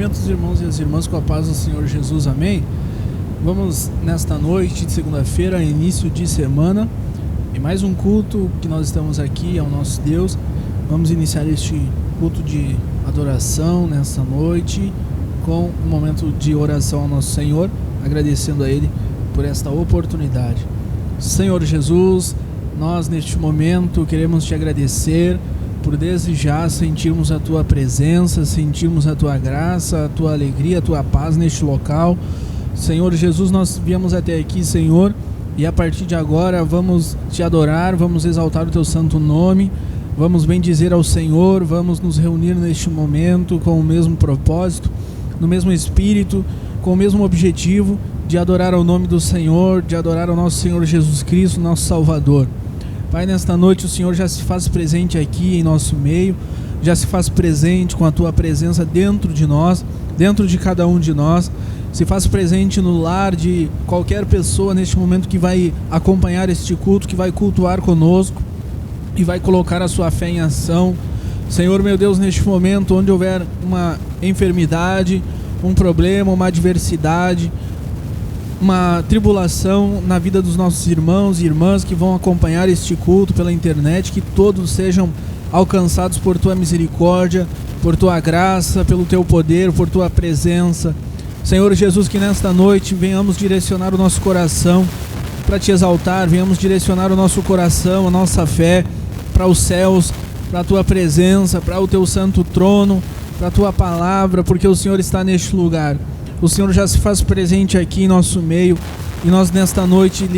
Cumprimento os irmãos e as irmãs com a paz do Senhor Jesus, amém? Vamos nesta noite de segunda-feira, início de semana, em mais um culto que nós estamos aqui ao nosso Deus. Vamos iniciar este culto de adoração nesta noite com um momento de oração ao nosso Senhor, agradecendo a Ele por esta oportunidade. Senhor Jesus, nós neste momento queremos te agradecer por desde já sentirmos a Tua presença, sentirmos a Tua graça, a Tua alegria, a Tua paz neste local. Senhor Jesus, nós viemos até aqui, Senhor, e a partir de agora vamos te adorar, vamos exaltar o Teu santo nome, vamos bendizer ao Senhor, vamos nos reunir neste momento com o mesmo propósito, no mesmo espírito, com o mesmo objetivo de adorar ao nome do Senhor, de adorar ao nosso Senhor Jesus Cristo, nosso Salvador. Pai, nesta noite o Senhor já se faz presente aqui em nosso meio, já se faz presente com a Tua presença dentro de nós, dentro de cada um de nós, se faz presente no lar de qualquer pessoa neste momento que vai acompanhar este culto, que vai cultuar conosco e vai colocar a sua fé em ação. Senhor, meu Deus, neste momento onde houver uma enfermidade, um problema, uma adversidade, uma tribulação na vida dos nossos irmãos e irmãs que vão acompanhar este culto pela internet, que todos sejam alcançados por Tua misericórdia, por Tua graça, pelo Teu poder, por Tua presença. Senhor Jesus, que nesta noite venhamos direcionar o nosso coração para Te exaltar, venhamos direcionar o nosso coração, a nossa fé para os céus, para a Tua presença, para o Teu santo trono, para a Tua palavra, porque o Senhor está neste lugar. O Senhor já se faz presente aqui em nosso meio e nós nesta noite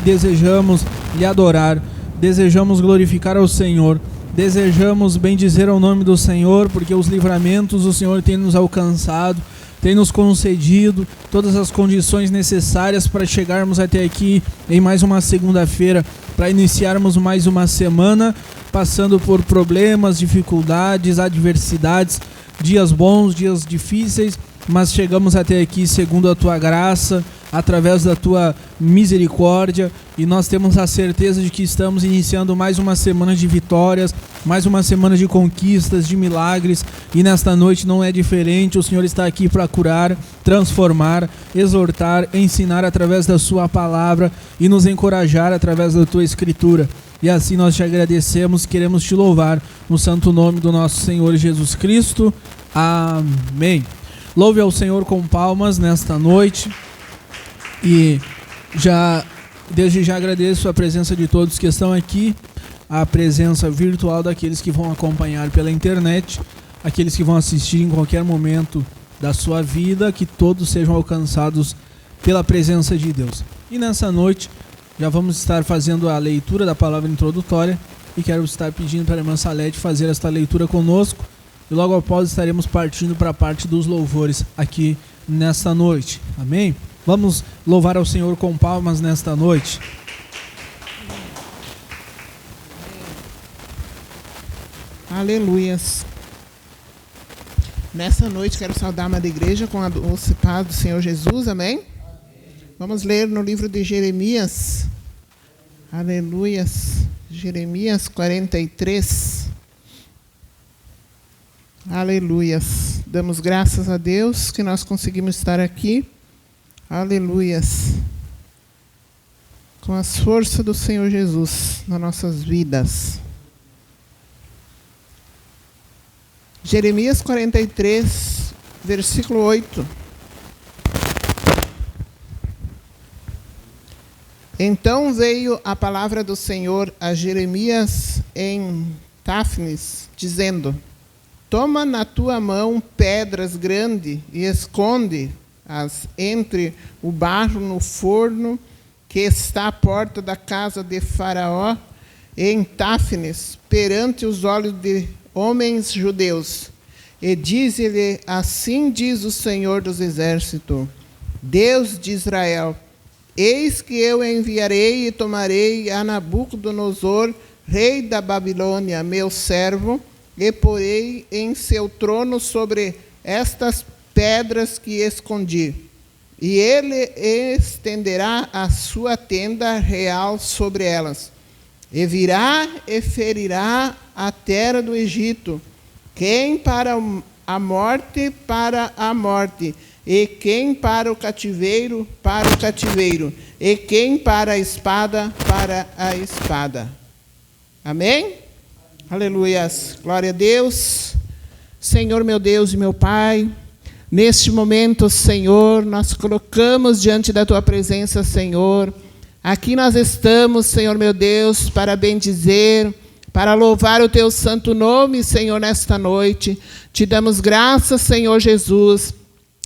desejamos lhe adorar, desejamos glorificar ao Senhor, desejamos bendizer ao nome do Senhor, porque os livramentos o Senhor tem nos alcançado, tem nos concedido todas as condições necessárias para chegarmos até aqui em mais uma segunda-feira, para iniciarmos mais uma semana, passando por problemas, dificuldades, adversidades, dias bons, dias difíceis, mas chegamos até aqui segundo a Tua graça, através da Tua misericórdia, e nós temos a certeza de que estamos iniciando mais uma semana de vitórias, mais uma semana de conquistas, de milagres, e nesta noite não é diferente. O Senhor está aqui para curar, transformar, exortar, ensinar através da Sua palavra e nos encorajar através da Tua Escritura. E assim nós te agradecemos, queremos te louvar no santo nome do nosso Senhor Jesus Cristo. Amém. Louve ao Senhor com palmas nesta noite e desde já agradeço a presença de todos que estão aqui, a presença virtual daqueles que vão acompanhar pela internet, aqueles que vão assistir em qualquer momento da sua vida, que todos sejam alcançados pela presença de Deus. E nessa noite já vamos estar fazendo a leitura da palavra introdutória e quero estar pedindo para a irmã Salete fazer esta leitura conosco. E logo após estaremos partindo para a parte dos louvores aqui nesta noite. Amém? Vamos louvar ao Senhor com palmas nesta noite. Aleluias. Nessa noite quero saudar a amada igreja com a doce paz do Senhor Jesus. Amém? Vamos ler no livro de Jeremias. Aleluias. Jeremias 43. Aleluias. Damos graças a Deus que nós conseguimos estar aqui. Aleluias. Com as forças do Senhor Jesus nas nossas vidas. Jeremias 43, versículo 8. Então veio a palavra do Senhor a Jeremias em Táfnis, dizendo: Toma na tua mão pedras grandes e esconde-as entre o barro no forno que está à porta da casa de Faraó, em Táfnis, perante os olhos de homens judeus. E diz-lhe: Assim diz o Senhor dos Exércitos, Deus de Israel: Eis que eu enviarei e tomarei a Nabucodonosor, rei da Babilônia, meu servo, e porei em seu trono sobre estas pedras que escondi. E ele estenderá a sua tenda real sobre elas. E virá e ferirá a terra do Egito, quem para a morte para a morte, e quem para o cativeiro, para o cativeiro, e quem para a espada, para a espada. Amém? Aleluias. Glória a Deus. Senhor, meu Deus e meu Pai, neste momento, Senhor, nós colocamos diante da Tua presença, Senhor. Aqui nós estamos, Senhor, meu Deus, para bendizer, para louvar o Teu santo nome, Senhor, nesta noite. Te damos graças, Senhor Jesus.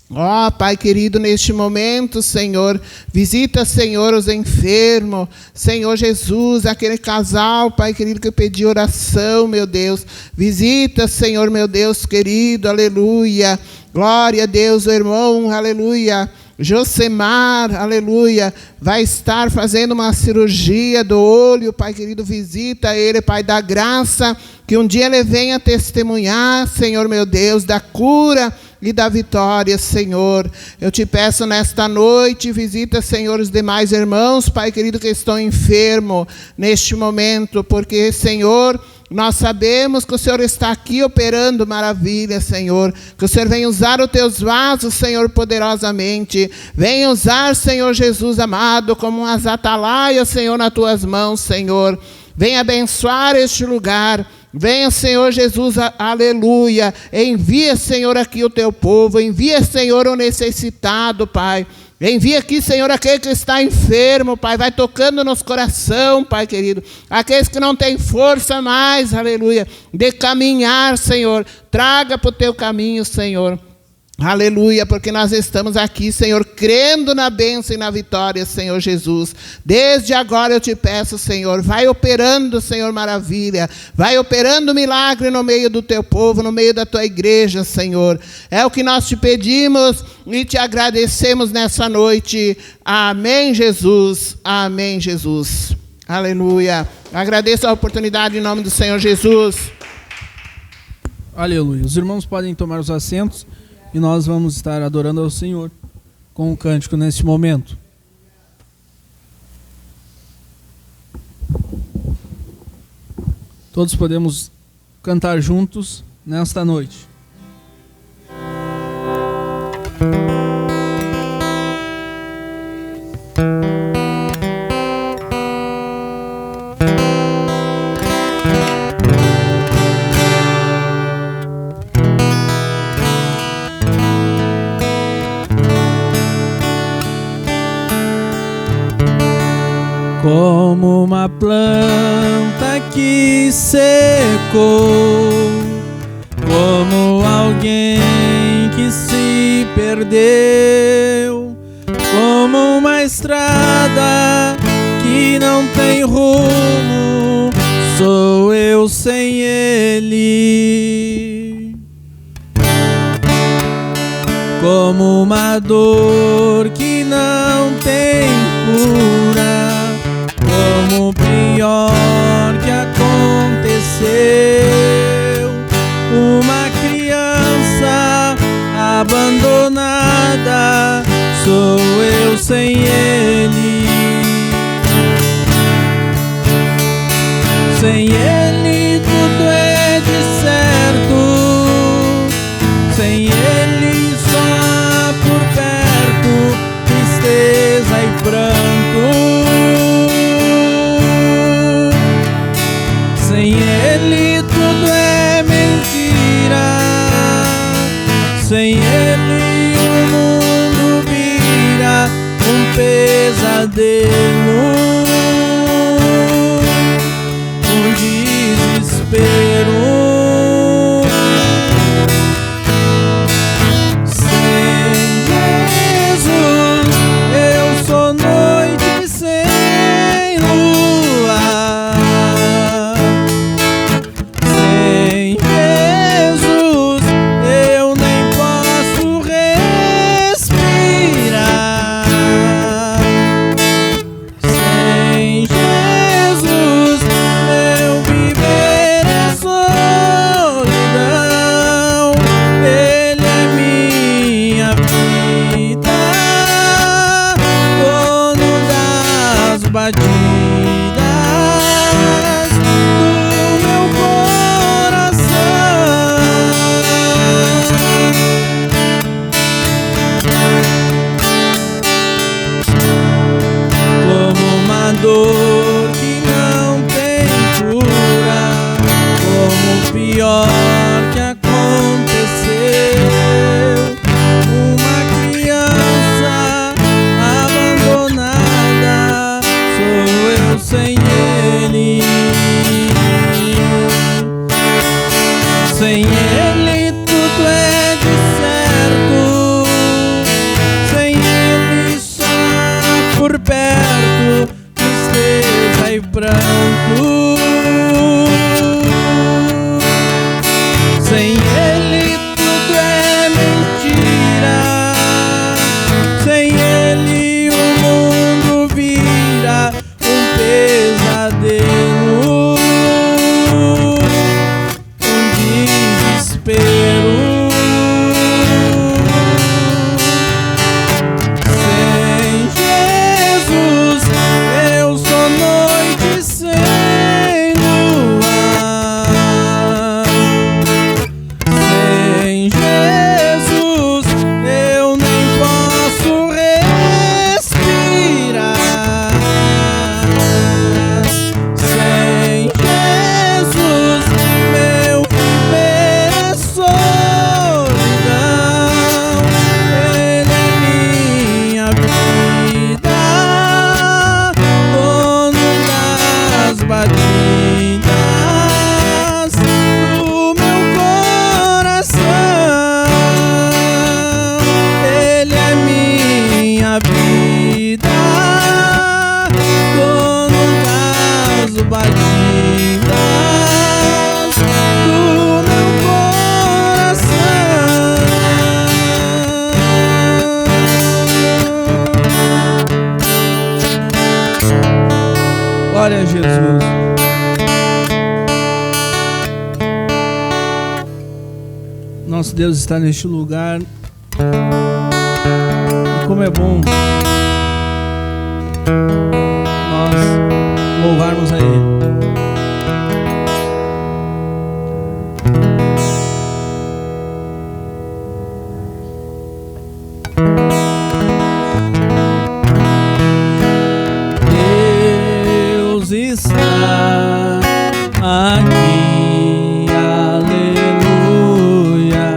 Ó, Pai querido, neste momento, Senhor, visita, Senhor, os enfermos, Senhor Jesus, aquele casal, Pai querido, que pediu oração, meu Deus. Visita, Senhor, meu Deus querido, aleluia. Glória a Deus, o irmão, aleluia. Josemar, aleluia, vai estar fazendo uma cirurgia do olho, Pai querido, visita ele, Pai, dá graça, que um dia ele venha testemunhar, Senhor meu Deus, da cura e da vitória, Senhor. Eu te peço nesta noite, visita, Senhor, os demais irmãos, Pai querido, que estão enfermos neste momento, porque, Senhor, nós sabemos que o Senhor está aqui operando maravilha, Senhor. Que o Senhor venha usar os teus vasos, Senhor, poderosamente. Venha usar, Senhor Jesus amado, como umas atalaias, Senhor, nas tuas mãos, Senhor. Venha abençoar este lugar. Venha, Senhor Jesus, aleluia. Envia, Senhor, aqui o teu povo. Envia, Senhor, o necessitado, Pai. Envia aqui, Senhor, aquele que está enfermo, Pai. Vai tocando nos coração, Pai querido. Aqueles que não têm força mais, aleluia, de caminhar, Senhor. Traga para o teu caminho, Senhor. Aleluia, porque nós estamos aqui, Senhor, crendo na bênção e na vitória, Senhor Jesus. Desde agora eu te peço, Senhor, vai operando, Senhor, maravilha. Vai operando milagre no meio do teu povo, no meio da tua igreja, Senhor. É o que nós te pedimos e te agradecemos nessa noite. Amém, Jesus. Amém, Jesus. Aleluia. Agradeço a oportunidade em nome do Senhor Jesus. Aleluia. Os irmãos podem tomar os assentos. E nós vamos estar adorando ao Senhor com um cântico neste momento. Todos podemos cantar juntos nesta noite. Como uma planta que secou, como alguém que se perdeu, como uma estrada que não tem rumo, sou eu sem ele. Como uma dor que não tem cura, como o pior que aconteceu, uma criança abandonada, sou eu sem ele. Sem ele tudo é de certo, sem ele só há por perto tristeza e pranto. Sem ele tudo é mentira, sem ele o mundo vira um pesadelo, um desespero. Sem Jesus eu sou noite sem lua. Batidas do meu coração. dor que não tem cura, como o pior que aconteceu. Uma criança abandonada, sou eu sem ele. Sem ele tudo é de certo, sem ele só por perto, tristeza e pranto. Sem ele tudo é mentira, sem ele o mundo vira um pesadelo, um desespero. Sem Jesus eu sou noite sem luar. Sem Jesus eu nem posso respirar. Sem Jesus meu viver é solidão. Ele é minha vida, dono das batidas do meu coração. Ele é minha vida, dono das batidas do meu coração. Glória a Jesus. Nosso Deus está neste lugar. E como é bom nós louvarmos a Ele. Deus está aqui, aleluia,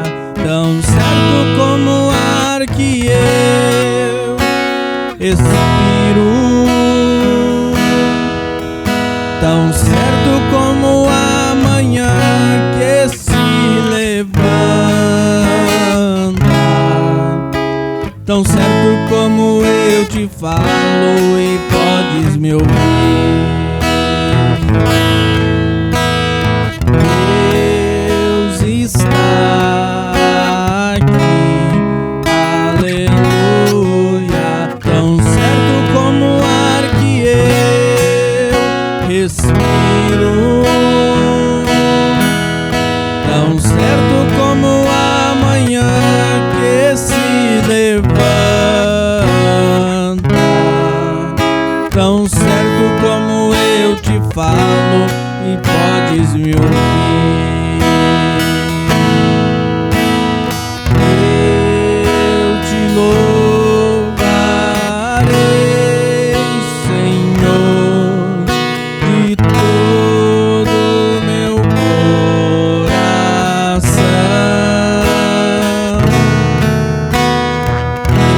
tão certo como o ar que eu respiro, tão certo como a manhã que se levanta, tão certo como eu te falo e podes me ouvir. Deus está aqui, aleluia, tão certo como o ar que eu respiro, tão certo como a manhã que se levanta, tão certo como eu te falo e podes me ouvir. Eu te louvarei, Senhor, de todo meu coração.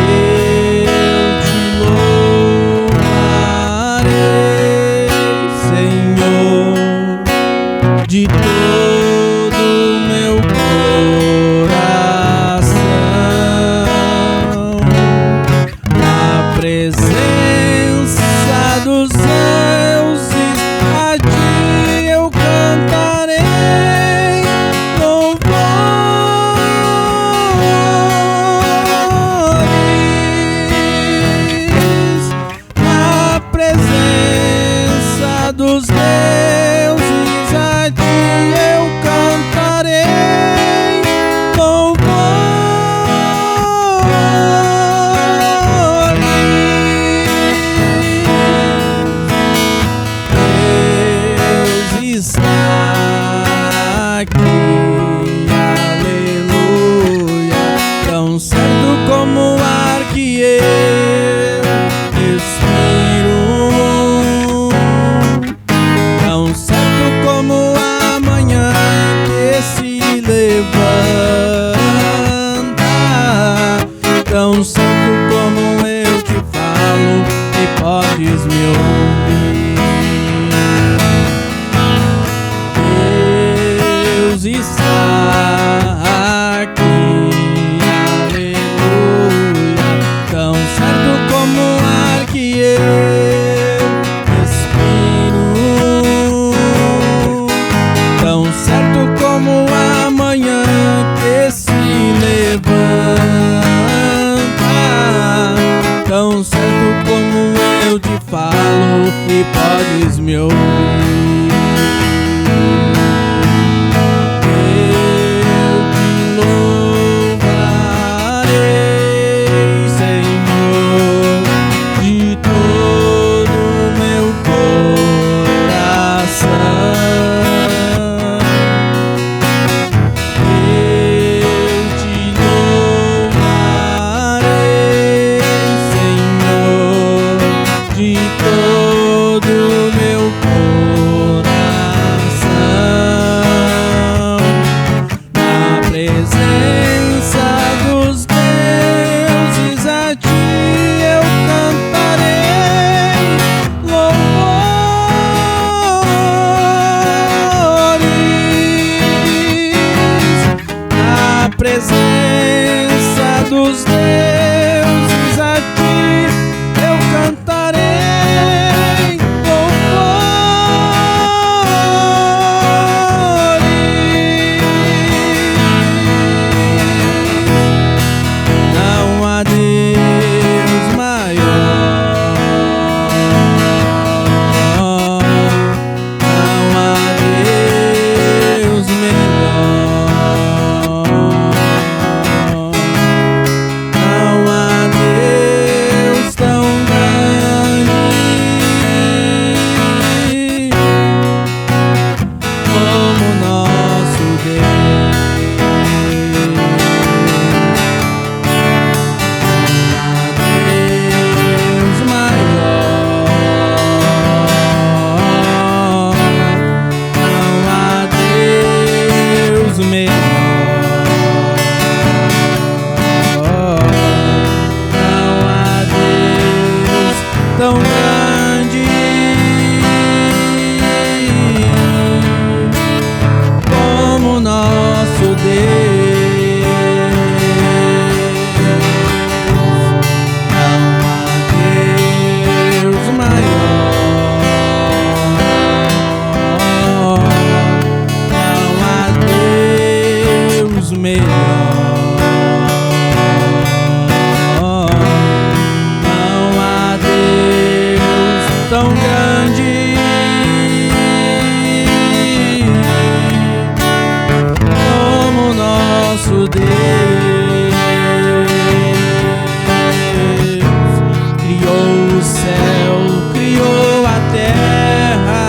Eu te louvarei, Senhor, de todo e podes me ouvir. Eu te louvarei, Senhor, de todo o meu coração. Eu te louvarei, Senhor, de todo o meu coração. Na presença dos deuses a ti eu cantarei louvores. Na presença dos deuses a ti eu cantarei louvores. Não há Deus maior, não há Deus melhor, não há Deus tão grande como nosso Deus. Deus maior, não há Deus melhor, não há Deus tão grande como nosso Deus. Não há Deus maior, não há Deus melhor, não há Deus tão grande como nosso Deus. Criou o céu, criou a terra,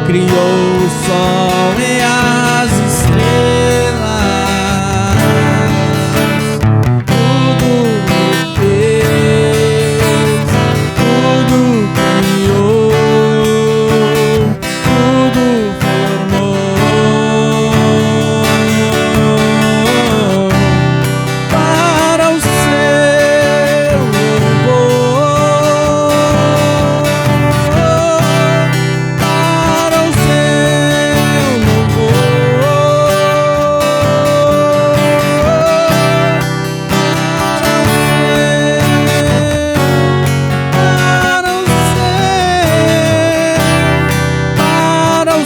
criou o sol e as estrelas. Tudo fez, tudo criou, tudo formou para o seu louvor, para o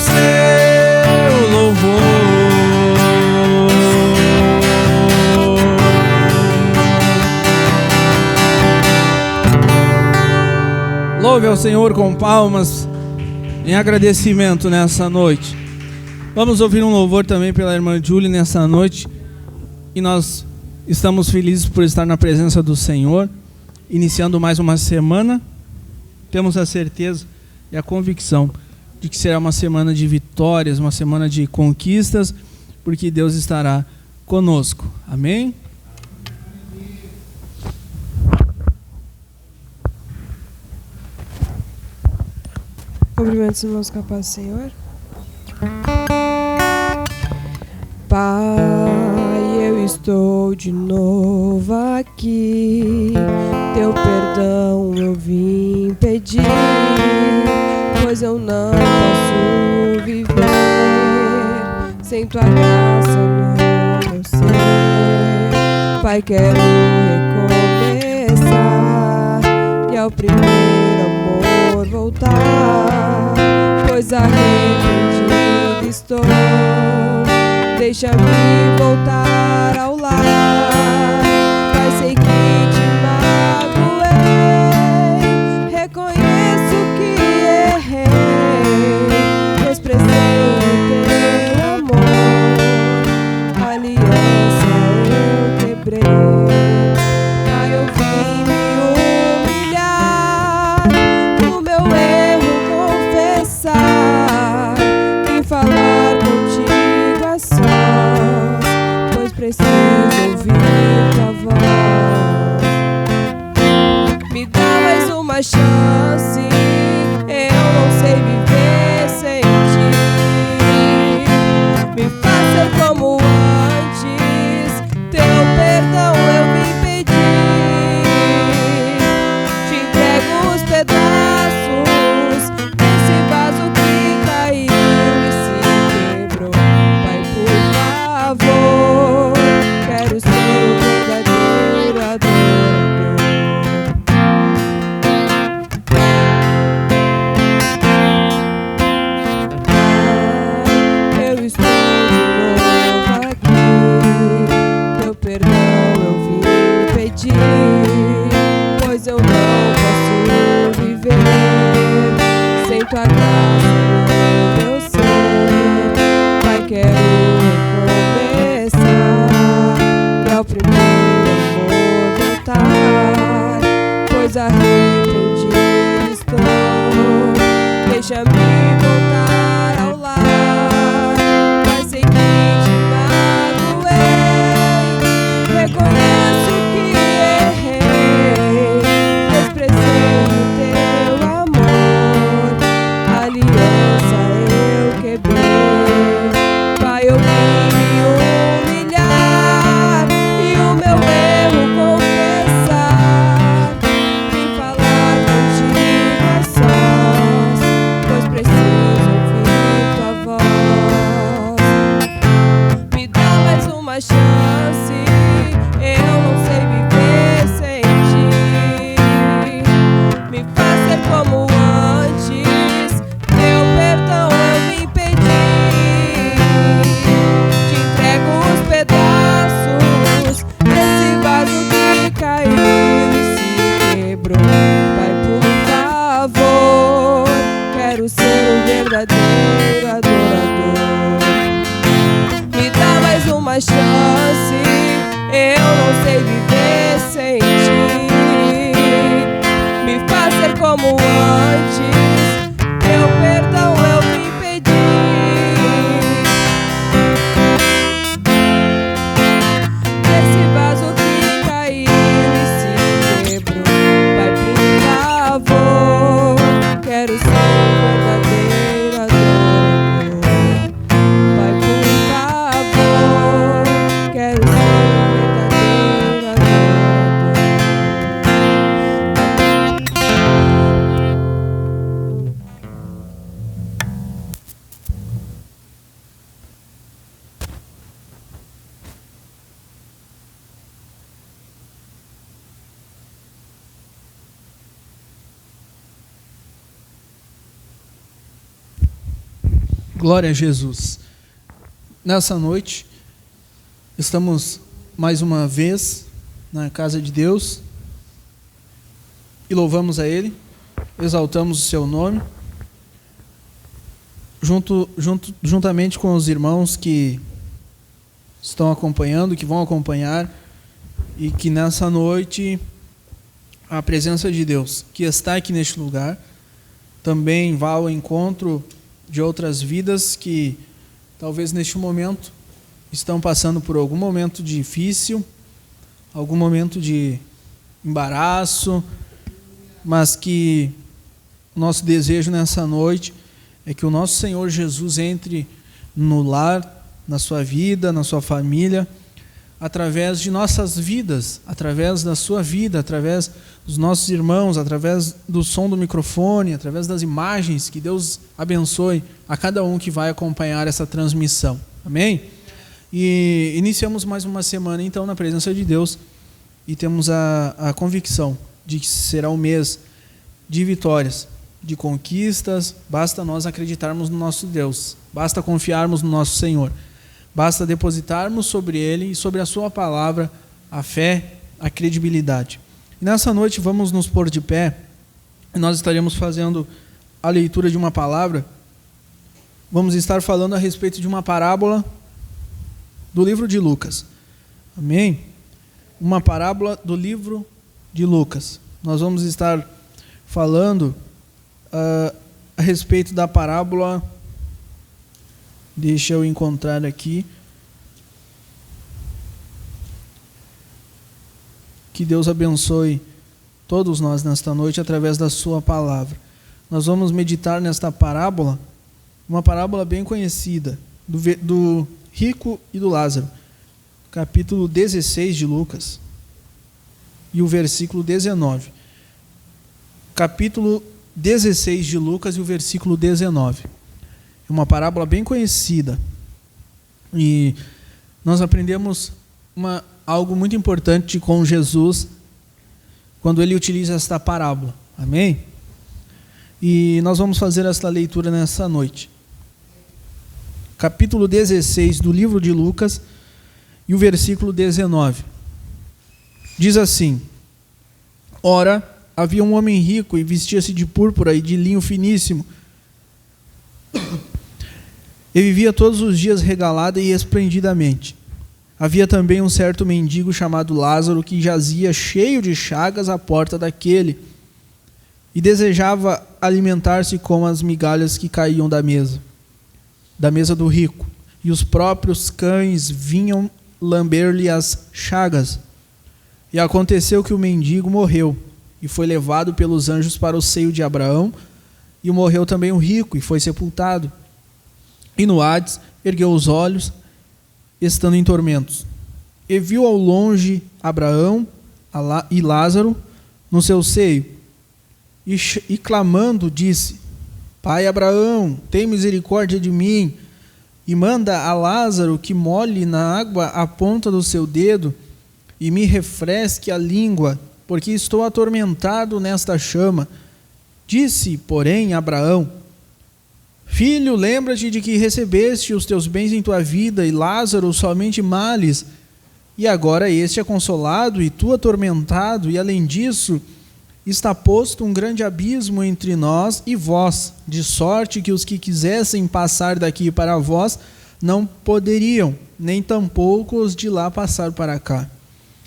seu Louve ao Senhor com palmas em agradecimento nessa noite. Vamos ouvir um louvor também pela irmã Julie nessa noite. E nós estamos felizes por estar na presença do Senhor, iniciando mais uma semana. Temos a certeza e a convicção de que será uma semana de vitórias, uma semana de conquistas, porque Deus estará conosco. Amém? Cumprimentos, irmãos, com a paz do Senhor. Pai, eu estou de novo aqui. Teu perdão eu vim pedir, pois eu não posso viver sem tua graça no meu ser. Pai, quero recomeçar e ao primeiro amor voltar, pois arrependido estou. Deixa-me voltar ao lar, Pai, sei que te magoei. mais uma chance, eu não sei viver sem ti. Me faz ser como antes, teu perdão eu vim pedir. Te entrego os pedaços desse vaso que caiu e se quebrou. Pai, por favor, quero ser o verdadeiro adorador. Eu estou de novo aqui, teu perdão eu vim pedir, pois eu não posso viver sem tua graça no meu ser. Pai, quero recomeçar, e ao primeiro amor voltar, pois arrependido estou. Deixa-me voltar ao lar, mas sei que te magoei. Reconheço que errei, desprezei o teu amor, aliança eu quebrei. Pai, eu vim me humilhar e o meu erro confessar. Vim falar contigo a sós, pois preciso ouvir tua voz. Me dá mais uma chance, eu não sei viver sem ti. Me faz ser como antes, teu perdão eu vim pedir. Te entrego os pedaços desse vaso que caiu e se quebrou. Pai, por favor, quero ser o verdadeiro adorador. Me dá mais uma chance, eu não sei viver sem ti. Me faz ser como antes, teu perdão eu vim pedir. Esse vaso que caiu e se quebrou. Pai, por favor, quero ser o verdadeiro adorador. Pai, por favor, quero ser o verdadeiro adorador. Glória a Jesus. Nessa noite, estamos mais uma vez na casa de Deus e louvamos a Ele, exaltamos o seu nome, juntamente com os irmãos que estão acompanhando, que vão acompanhar, e que nessa noite a presença de Deus, que está aqui neste lugar, também vá ao encontro de outras vidas que talvez neste momento estão passando por algum momento difícil, algum momento de embaraço, mas que o nosso desejo nessa noite é que o nosso Senhor Jesus entre no lar, na sua vida, na sua família, através de nossas vidas, através da sua vida, através dos nossos irmãos, através do som do microfone, através das imagens. Que Deus abençoe a cada um que vai acompanhar essa transmissão. Amém? E iniciamos mais uma semana, então, na presença de Deus, e temos a convicção de que será um mês de vitórias, de conquistas. Basta nós acreditarmos no nosso Deus, basta confiarmos no nosso Senhor, basta depositarmos sobre Ele e sobre a sua palavra a fé, a credibilidade. E nessa noite vamos nos pôr de pé e nós estaremos fazendo a leitura de uma palavra. Vamos estar falando a respeito de uma parábola do livro de Lucas. Amém? Uma parábola do livro de Lucas. Nós vamos estar falando a respeito da parábola. Deixa eu encontrar aqui. Que Deus abençoe todos nós nesta noite através da sua palavra. Nós vamos meditar nesta parábola, uma parábola bem conhecida, do rico e do Lázaro, capítulo 16 de Lucas e o versículo 19. Capítulo 16 de Lucas e o versículo 19. É uma parábola bem conhecida. E nós aprendemos algo muito importante com Jesus quando ele utiliza esta parábola. Amém? E nós vamos fazer esta leitura nessa noite. Capítulo 16 do livro de Lucas e o versículo 19. Diz assim: Ora, havia um homem rico e vestia-se de púrpura e de linho finíssimo. E vivia todos os dias regalada e esplendidamente. Havia também um certo mendigo chamado Lázaro que jazia cheio de chagas à porta daquele e desejava alimentar-se com as migalhas que caíam da mesa do rico, e os próprios cães vinham lamber-lhe as chagas. E aconteceu que o mendigo morreu e foi levado pelos anjos para o seio de Abraão, e morreu também o rico e foi sepultado. E no Hades ergueu os olhos, estando em tormentos, e viu ao longe Abraão e Lázaro no seu seio, e clamando disse: Pai Abraão, tem misericórdia de mim, e manda a Lázaro que molhe na água a ponta do seu dedo, e me refresque a língua, porque estou atormentado nesta chama. Disse, porém, Abraão: Filho, lembra-te de que recebeste os teus bens em tua vida, e Lázaro somente males, e agora este é consolado, e tu atormentado, e além disso, está posto um grande abismo entre nós e vós, de sorte que os que quisessem passar daqui para vós não poderiam, nem tampouco os de lá passar para cá.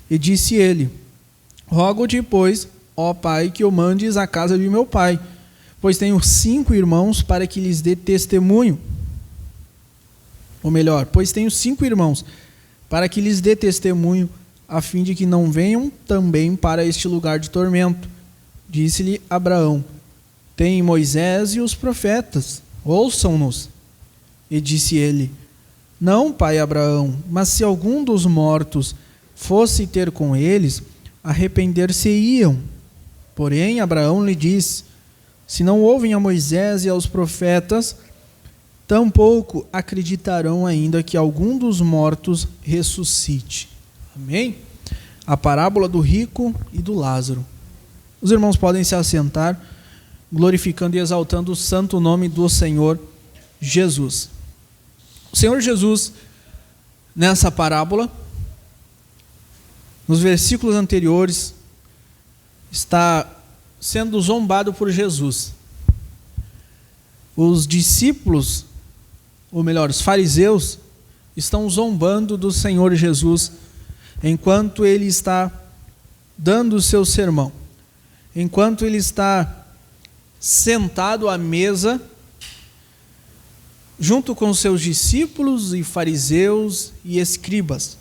E disse ele: Rogo-te, pois, ó Pai, que eu mandes à casa de meu pai, pois tenho 5 irmãos, para que lhes dê testemunho. Ou melhor, pois tenho 5 irmãos, para que lhes dê testemunho, a fim de que não venham também para este lugar de tormento. Disse-lhe Abraão: Tem Moisés e os profetas, ouçam-nos. E disse ele: Não, pai Abraão, mas se algum dos mortos fosse ter com eles, arrepender-se-iam. Porém Abraão lhe disse: Se não ouvem a Moisés e aos profetas, tampouco acreditarão ainda que algum dos mortos ressuscite. Amém? A parábola do rico e do Lázaro. Os irmãos podem se assentar, glorificando e exaltando o santo nome do Senhor Jesus. O Senhor Jesus, nessa parábola, nos versículos anteriores, está sendo zombado por Jesus. Os discípulos, ou melhor, os fariseus, estão zombando do Senhor Jesus enquanto ele está dando o seu sermão, enquanto ele está sentado à mesa junto com seus discípulos e fariseus e escribas.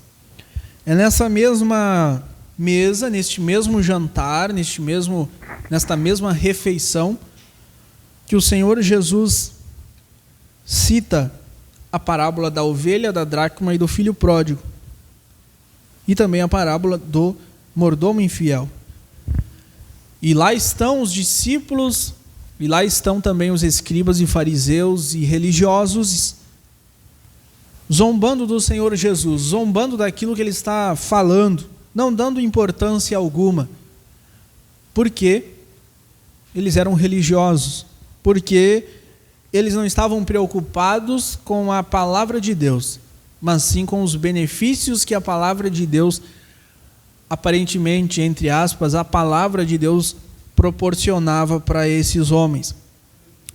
É nessa mesma mesa, neste mesmo jantar, nesta mesma refeição, que o Senhor Jesus cita a parábola da ovelha, da dracma e do filho pródigo, e também a parábola do mordomo infiel. E lá estão os discípulos, e lá estão também os escribas e fariseus e religiosos, zombando do Senhor Jesus, zombando daquilo que ele está falando, não dando importância alguma, porque eles eram religiosos, porque eles não estavam preocupados com a palavra de Deus, mas sim com os benefícios que a palavra de Deus, aparentemente, entre aspas, a palavra de Deus proporcionava para esses homens.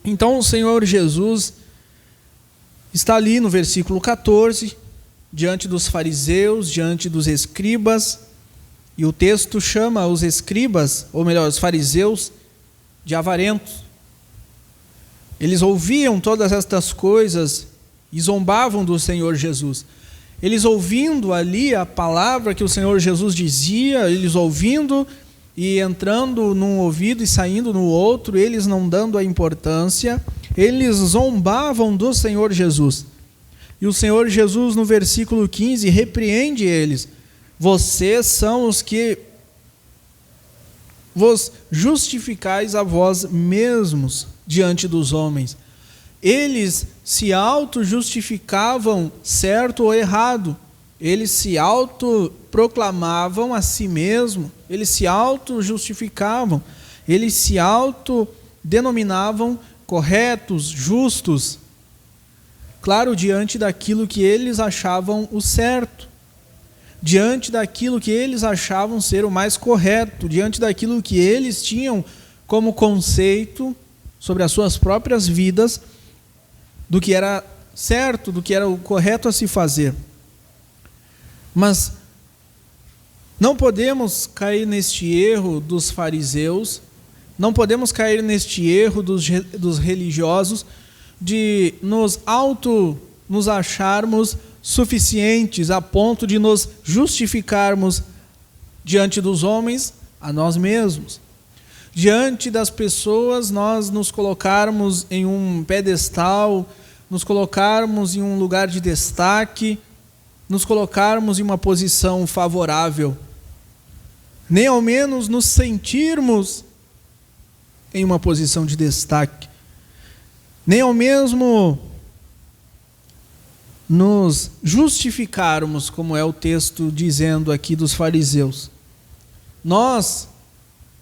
Então o Senhor Jesus está ali no versículo 14, diante dos fariseus, diante dos escribas, e o texto chama os escribas, ou melhor, os fariseus, de avarentos. Eles ouviam todas estas coisas e zombavam do Senhor Jesus. Eles ouvindo ali a palavra que o Senhor Jesus dizia, eles ouvindo e entrando num ouvido e saindo no outro, eles não dando a importância, eles zombavam do Senhor Jesus. E o Senhor Jesus, no versículo 15, repreende eles. Vocês são os que vos justificais a vós mesmos diante dos homens. Eles se auto-justificavam certo ou errado. Eles se autoproclamavam a si mesmos. Eles se auto-justificavam. Eles se autodenominavam corretos, justos. Claro, diante daquilo que eles achavam o certo. Diante daquilo que eles achavam ser o mais correto, diante daquilo que eles tinham como conceito sobre as suas próprias vidas, do que era certo, do que era o correto a se fazer. Mas não podemos cair neste erro dos fariseus, não podemos cair neste erro dos religiosos, de nos acharmos suficientes a ponto de nos justificarmos diante dos homens a nós mesmos. Diante das pessoas, nós nos colocarmos em um pedestal, nos colocarmos em um lugar de destaque, nos colocarmos em uma posição favorável, nem ao menos nos sentirmos em uma posição de destaque, nem ao mesmo nos justificarmos, como é o texto dizendo aqui dos fariseus. Nós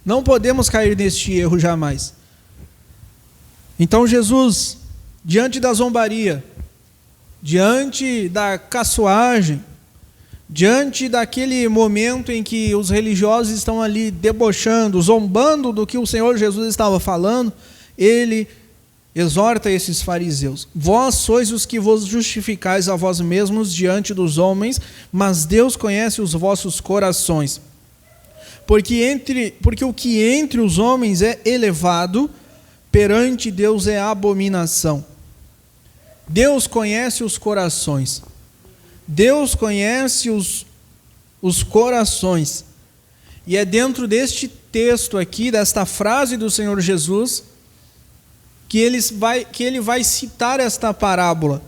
não podemos cair neste erro jamais. Então Jesus, diante da zombaria, diante da caçoagem, diante daquele momento em que os religiosos estão ali debochando, zombando do que o Senhor Jesus estava falando, ele exorta esses fariseus: vós sois os que vos justificais a vós mesmos diante dos homens, mas Deus conhece os vossos corações. Porque o que entre os homens é elevado, perante Deus é abominação. Deus conhece os corações. Deus conhece os corações. E é dentro deste texto aqui, desta frase do Senhor Jesus, que ele vai citar esta parábola.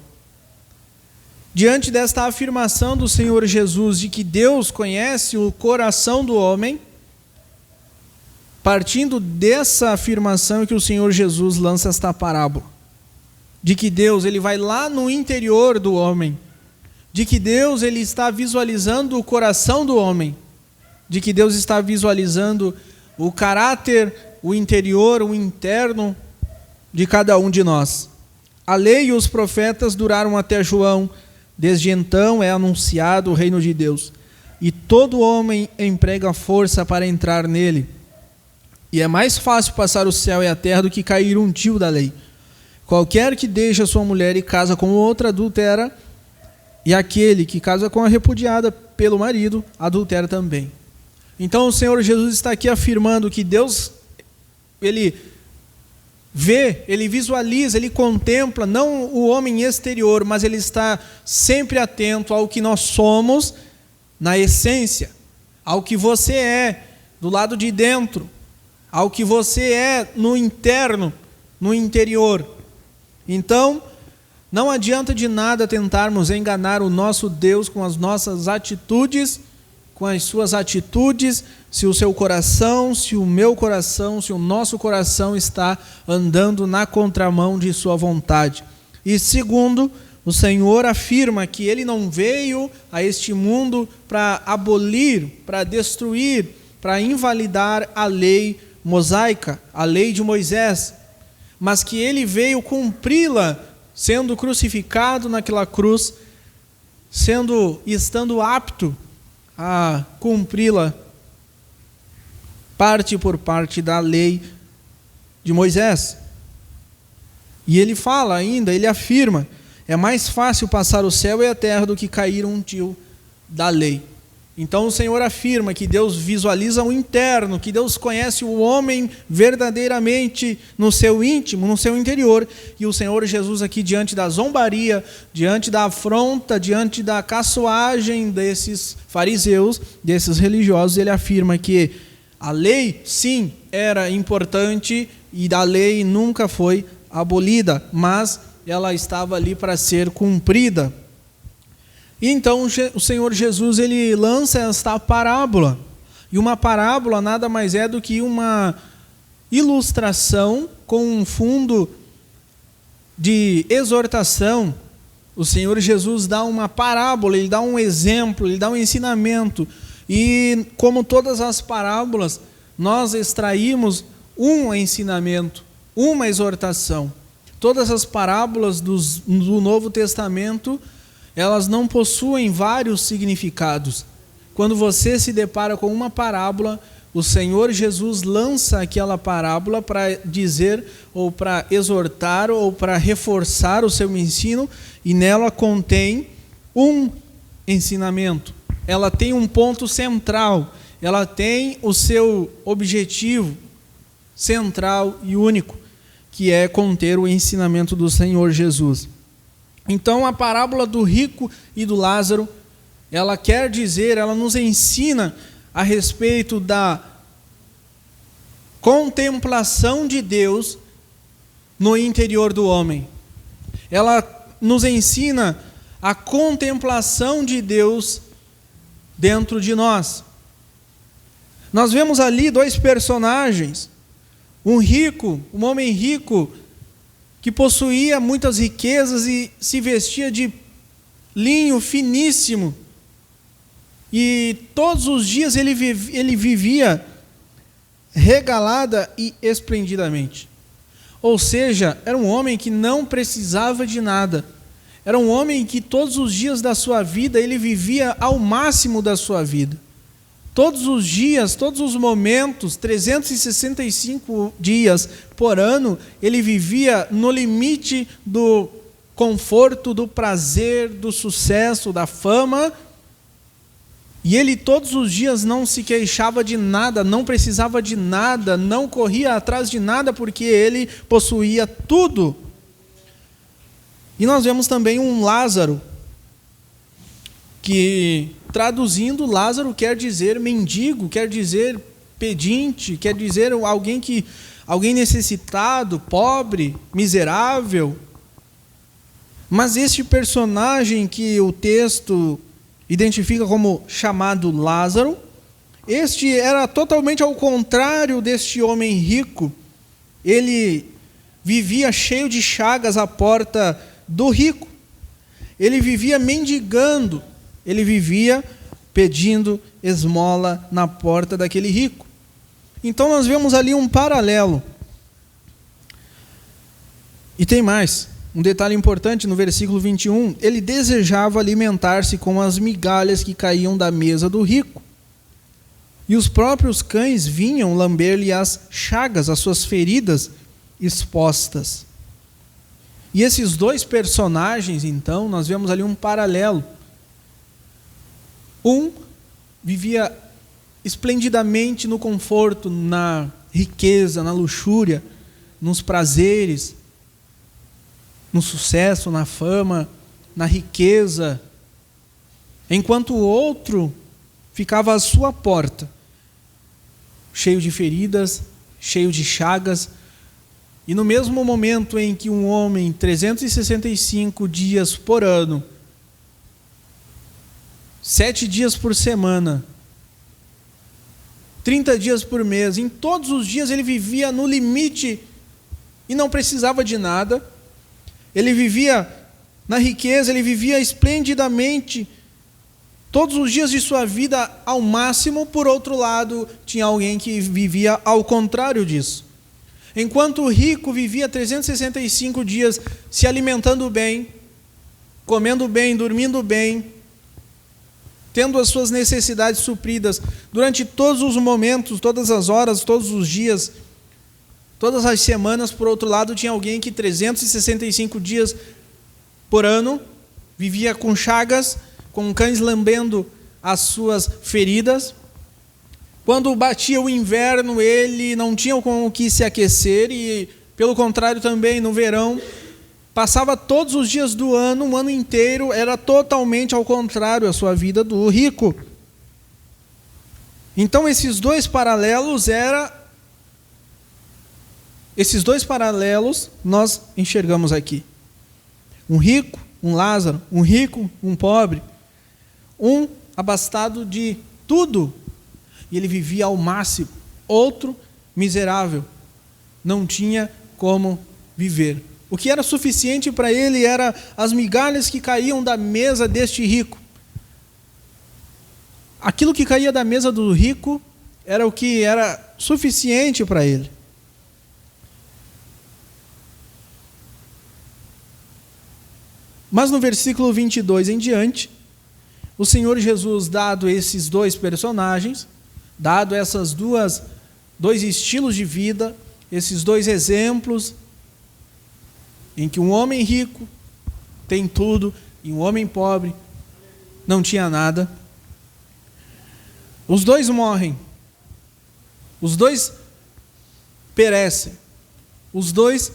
Diante desta afirmação do Senhor Jesus de que Deus conhece o coração do homem, partindo dessa afirmação que o Senhor Jesus lança esta parábola, de que Deus ele vai lá no interior do homem, de que Deus ele está visualizando o coração do homem, de que Deus está visualizando o caráter, o interior, o interno de cada um de nós. A lei e os profetas duraram até João. Desde então é anunciado o reino de Deus, e todo homem emprega força para entrar nele. E é mais fácil passar o céu e a terra do que cair um tio da lei. Qualquer que deixa sua mulher e casa com outra adultera, e aquele que casa com a repudiada pelo marido adultera também. Então o Senhor Jesus está aqui afirmando que Deus, ele vê, ele visualiza, ele contempla, não o homem exterior, mas ele está sempre atento ao que nós somos na essência, ao que você é do lado de dentro, ao que você é no interno, no interior. Então, não adianta de nada tentarmos enganar o nosso Deus com as nossas atitudes, com as suas atitudes, se o seu coração, se o meu coração, se o nosso coração está andando na contramão de sua vontade. E segundo, o Senhor afirma que ele não veio a este mundo para abolir, para destruir, para invalidar a lei mosaica, a lei de Moisés, mas que ele veio cumpri-la, sendo crucificado naquela cruz, estando apto a cumpri-la parte por parte da lei de Moisés. E ele fala ainda, ele afirma: é mais fácil passar o céu e a terra do que cair um tio da lei. Então o Senhor afirma que Deus visualiza o interno, que Deus conhece o homem verdadeiramente no seu íntimo, no seu interior. E o Senhor Jesus aqui, diante da zombaria, diante da afronta, diante da caçoagem desses fariseus, desses religiosos, ele afirma que A lei, sim, era importante e a lei nunca foi abolida, mas ela estava ali para ser cumprida. E então o Senhor Jesus, ele lança esta parábola. E uma parábola nada mais é do que uma ilustração com um fundo de exortação. O Senhor Jesus dá uma parábola, ele dá um exemplo, ele dá um ensinamento. E como todas as parábolas, nós extraímos um ensinamento, uma exortação. Todas as parábolas do Novo Testamento, elas não possuem vários significados. Quando você se depara com uma parábola, o Senhor Jesus lança aquela parábola para dizer, ou para exortar, ou para reforçar o seu ensino, e nela contém um ensinamento. Ela tem um ponto central, ela tem o seu objetivo central e único, que é conter o ensinamento do Senhor Jesus. Então, a parábola do rico e do Lázaro, ela quer dizer, ela nos ensina a respeito da contemplação de Deus no interior do homem. Ela nos ensina a contemplação de Deus dentro de nós. Nós vemos ali dois personagens, um homem rico, que possuía muitas riquezas e se vestia de linho finíssimo. E todos os dias ele vivia regalada e esplendidamente. Ou seja, era um homem que não precisava de nada. Era um homem que todos os dias da sua vida, ele vivia ao máximo da sua vida. Todos os dias, todos os momentos, 365 dias por ano, ele vivia no limite do conforto, do prazer, do sucesso, da fama. E ele todos os dias não se queixava de nada, não precisava de nada, não corria atrás de nada, porque ele possuía tudo. E nós vemos também um Lázaro, que traduzindo, Lázaro quer dizer mendigo, quer dizer pedinte, quer dizer alguém necessitado, pobre, miserável. Mas este personagem que o texto identifica como chamado Lázaro, este era totalmente ao contrário deste homem rico. Ele vivia cheio de chagas à porta do rico. Ele vivia mendigando, ele vivia pedindo esmola na porta daquele rico. Então nós vemos ali um paralelo. E tem mais. Um detalhe importante no versículo 21, ele desejava alimentar-se com as migalhas que caíam da mesa do rico. E os próprios cães vinham lamber-lhe as chagas, as suas feridas expostas. E esses dois personagens, então, nós vemos ali um paralelo. Um vivia esplendidamente no conforto, na riqueza, na luxúria, nos prazeres, no sucesso, na fama, na riqueza, enquanto o outro ficava à sua porta, cheio de feridas, cheio de chagas. E no mesmo momento em que um homem, 365 dias por ano, 7 dias por semana, 30 dias por mês, em todos os dias ele vivia no limite e não precisava de nada. Ele vivia na riqueza, ele vivia esplendidamente, todos os dias de sua vida ao máximo. Por outro lado, tinha alguém que vivia ao contrário disso. Enquanto o rico vivia 365 dias se alimentando bem, comendo bem, dormindo bem, tendo as suas necessidades supridas durante todos os momentos, todas as horas, todos os dias, todas as semanas. Por outro lado, tinha alguém que 365 dias por ano vivia com chagas, com cães lambendo as suas feridas. Quando batia o inverno, ele não tinha com o que se aquecer e, pelo contrário, também no verão, passava todos os dias do ano, um ano inteiro, era totalmente ao contrário a sua vida do rico. Então esses dois paralelos nós enxergamos aqui. Um rico, um Lázaro, um rico, um pobre, um abastado de tudo, e ele vivia ao máximo. Outro miserável, não tinha como viver. O que era suficiente para ele era as migalhas que caíam da mesa deste rico. Aquilo que caía da mesa do rico era o que era suficiente para ele. Mas no versículo 22 em diante, o Senhor Jesus, dado esses dois personagens, dado essas dois estilos de vida, esses dois exemplos, em que um homem rico tem tudo e um homem pobre não tinha nada, os dois morrem, os dois perecem, os dois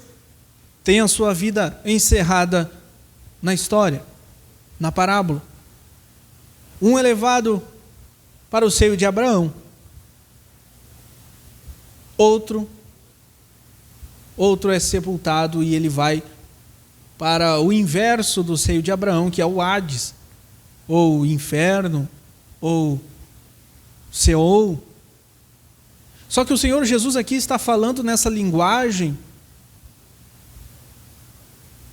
têm a sua vida encerrada na história, na parábola. Um é levado para o seio de Abraão, outro é sepultado e ele vai para o inverso do seio de Abraão, que é o Hades, ou inferno, ou Seol. Só que o Senhor Jesus aqui está falando nessa linguagem,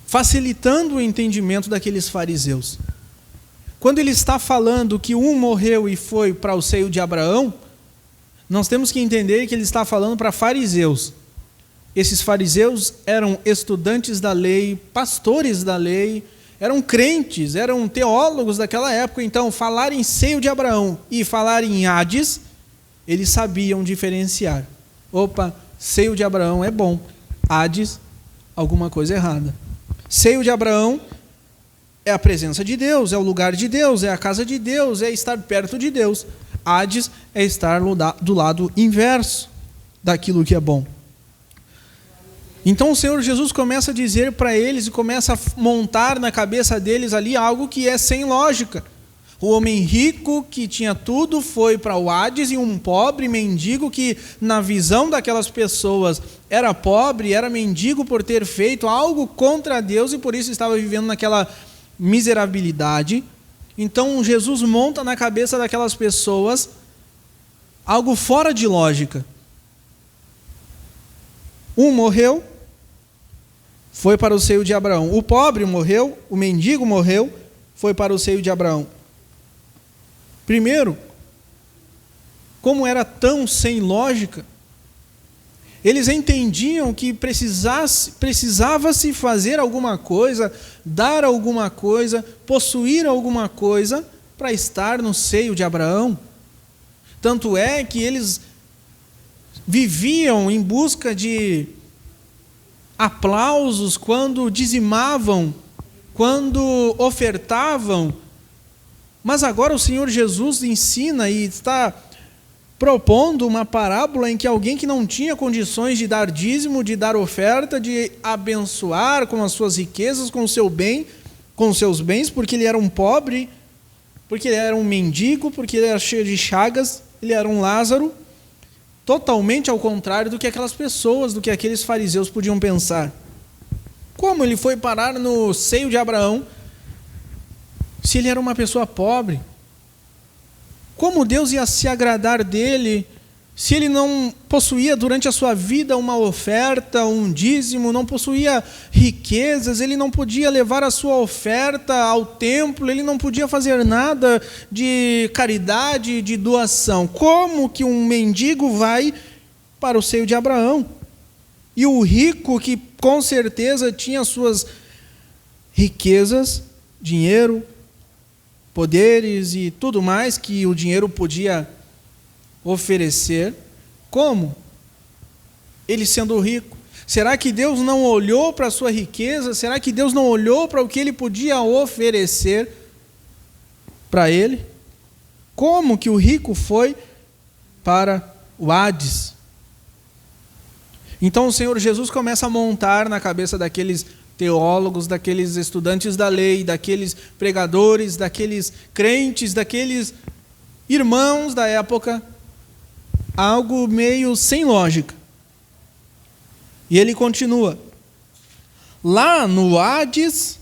facilitando o entendimento daqueles fariseus. Quando ele está falando que um morreu e foi para o seio de Abraão, nós temos que entender que ele está falando para fariseus. Esses fariseus eram estudantes da lei, pastores da lei, eram crentes, eram teólogos daquela época. Então, falar em seio de Abraão e falar em Hades, eles sabiam diferenciar. Opa, seio de Abraão é bom, Hades, alguma coisa errada. Seio de Abraão é a presença de Deus, é o lugar de Deus, é a casa de Deus, é estar perto de Deus. Hades é estar do lado inverso daquilo que é bom. Então o Senhor Jesus começa a dizer para eles e começa a montar na cabeça deles ali algo que é sem lógica. O homem rico que tinha tudo foi para o Hades, e um pobre mendigo que, na visão daquelas pessoas, era pobre, era mendigo por ter feito algo contra Deus e por isso estava vivendo naquela miserabilidade. Então Jesus monta na cabeça daquelas pessoas algo fora de lógica. Um morreu, foi para o seio de Abraão. O pobre morreu, o mendigo morreu, foi para o seio de Abraão. Primeiro, como era tão sem lógica, eles entendiam que precisava-se fazer alguma coisa, dar alguma coisa, possuir alguma coisa para estar no seio de Abraão. Tanto é que eles viviam em busca de aplausos quando dizimavam, quando ofertavam. Mas agora o Senhor Jesus ensina e está propondo uma parábola em que alguém que não tinha condições de dar dízimo, de dar oferta, de abençoar com as suas riquezas, com o seu bem, com os seus bens, porque ele era um pobre, porque ele era um mendigo, porque ele era cheio de chagas, ele era um Lázaro, totalmente ao contrário do que aquelas pessoas, do que aqueles fariseus podiam pensar. Como ele foi parar no seio de Abraão, se ele era uma pessoa pobre? Como Deus ia se agradar dele se ele não possuía durante a sua vida uma oferta, um dízimo, não possuía riquezas, ele não podia levar a sua oferta ao templo, ele não podia fazer nada de caridade, de doação? Como que um mendigo vai para o seio de Abraão? E o rico, que com certeza tinha suas riquezas, dinheiro, poderes e tudo mais que o dinheiro podia oferecer, como? Ele sendo rico. Será que Deus não olhou para a sua riqueza? Será que Deus não olhou para o que ele podia oferecer para ele? Como que o rico foi para o Hades? Então o Senhor Jesus começa a montar na cabeça daqueles teólogos, daqueles estudantes da lei, daqueles pregadores, daqueles crentes, daqueles irmãos da época, algo meio sem lógica. E ele continua: lá no Hades,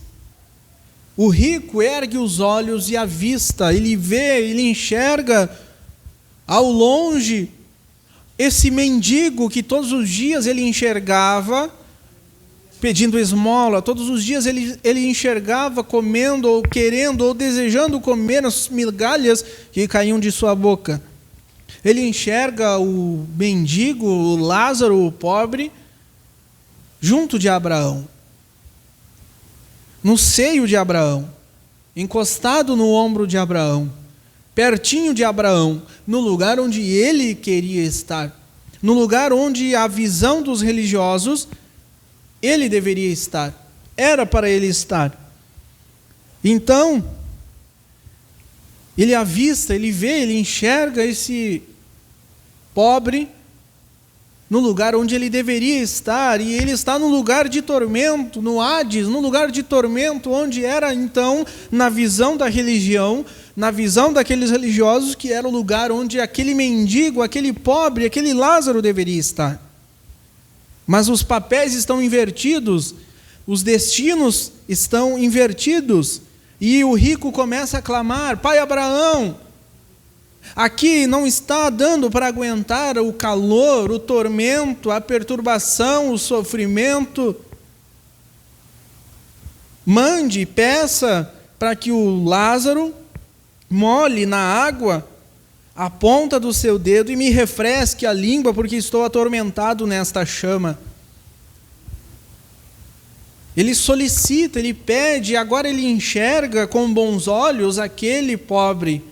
o rico ergue os olhos e a vista, ele vê, ele enxerga ao longe esse mendigo que todos os dias ele enxergava pedindo esmola, todos os dias ele enxergava comendo ou querendo ou desejando comer as migalhas que caíam de sua boca. Ele enxerga o mendigo, o Lázaro, o pobre, junto de Abraão, no seio de Abraão, encostado no ombro de Abraão, pertinho de Abraão, no lugar onde ele queria estar, no lugar onde a visão dos religiosos ele deveria estar, era para ele estar. Então, ele avista, ele vê, ele enxerga esse pobre no lugar onde ele deveria estar, e ele está no lugar de tormento, no Hades, no lugar de tormento, onde era então, na visão da religião, na visão daqueles religiosos, que era o lugar onde aquele mendigo, aquele pobre, aquele Lázaro deveria estar. Mas os papéis estão invertidos, os destinos estão invertidos, e o rico começa a clamar: Pai Abraão, aqui não está dando para aguentar o calor, o tormento, a perturbação, o sofrimento. Mande, peça para que o Lázaro molhe na água a ponta do seu dedo e me refresque a língua, porque estou atormentado nesta chama. Ele solicita, ele pede, agora ele enxerga com bons olhos aquele pobre.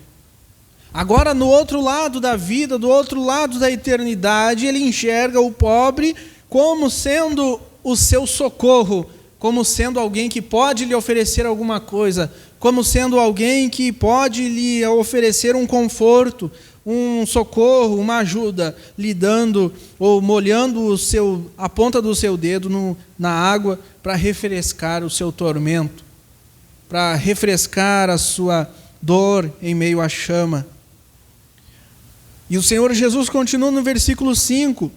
Agora, no outro lado da vida, do outro lado da eternidade, ele enxerga o pobre como sendo o seu socorro, como sendo alguém que pode lhe oferecer alguma coisa, como sendo alguém que pode lhe oferecer um conforto, um socorro, uma ajuda, lhe dando ou molhando a ponta do seu dedo na água para refrescar o seu tormento, para refrescar a sua dor em meio à chama. E o Senhor Jesus continua no versículo 25,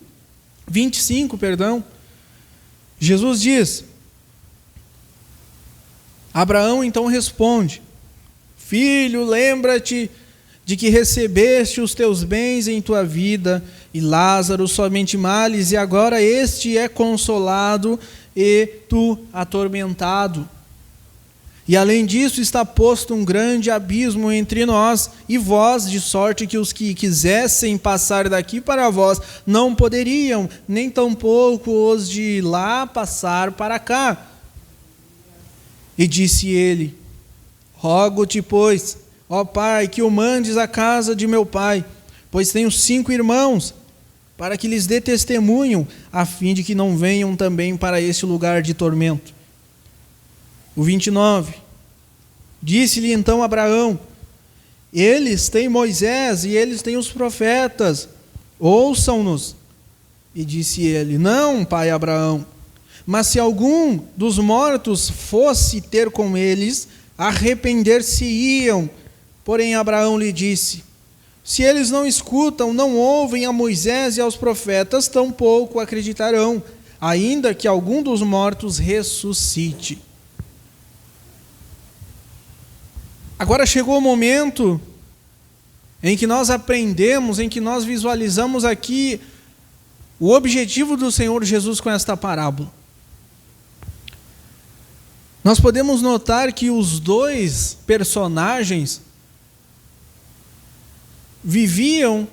Jesus diz: Abraão então responde: Filho, lembra-te de que recebeste os teus bens em tua vida, e Lázaro somente males, e agora este é consolado e tu atormentado. E além disso está posto um grande abismo entre nós e vós, de sorte que os que quisessem passar daqui para vós não poderiam, nem tampouco os de lá passar para cá. E disse ele: Rogo-te, pois, ó Pai, que o mandes à casa de meu pai, pois tenho 5 irmãos, para que lhes dê testemunho, a fim de que não venham também para esse lugar de tormento. O 29. Disse-lhe então Abraão: Eles têm Moisés e eles têm os profetas, ouçam-nos. E disse ele: Não, pai Abraão, mas se algum dos mortos fosse ter com eles, arrepender-se-iam. Porém Abraão lhe disse: Se eles não escutam, não ouvem a Moisés e aos profetas, tampouco acreditarão, ainda que algum dos mortos ressuscite. Agora chegou o momento em que nós aprendemos, em que nós visualizamos aqui o objetivo do Senhor Jesus com esta parábola. Nós podemos notar que os dois personagens viviam